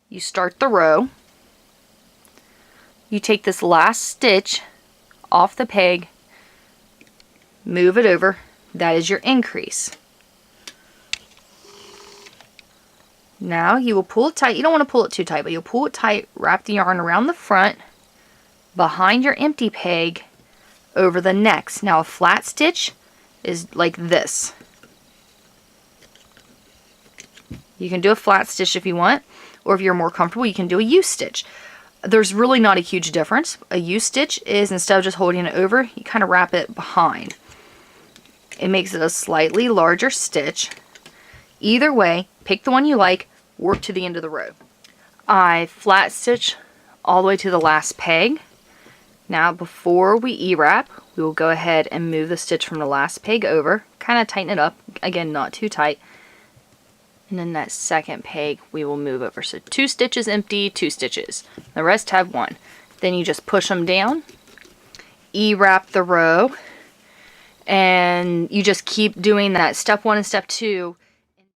you start the row. You take this last stitch off the peg, move it over. That is your increase. Now you will pull it tight. You don't want to pull it too tight, but you'll pull it tight, wrap the yarn around the front, behind your empty peg, over the next. Now a flat stitch is like this. You can do a flat stitch if you want, or if you're more comfortable, you can do a U-stitch. There's really not a huge difference. A U-stitch is, instead of just holding it over, you kind of wrap it behind. It makes it a slightly larger stitch. Either way, pick the one you like, work to the end of the row. I flat stitch all the way to the last peg. Now before we E-wrap, we will go ahead and move the stitch from the last peg over, kind of tighten it up, again not too tight. And then that second peg we will move over. So 2 stitches empty, 2 stitches. The rest have 1. Then you just push them down, E-wrap the row, and you just keep doing that step 1 and step 2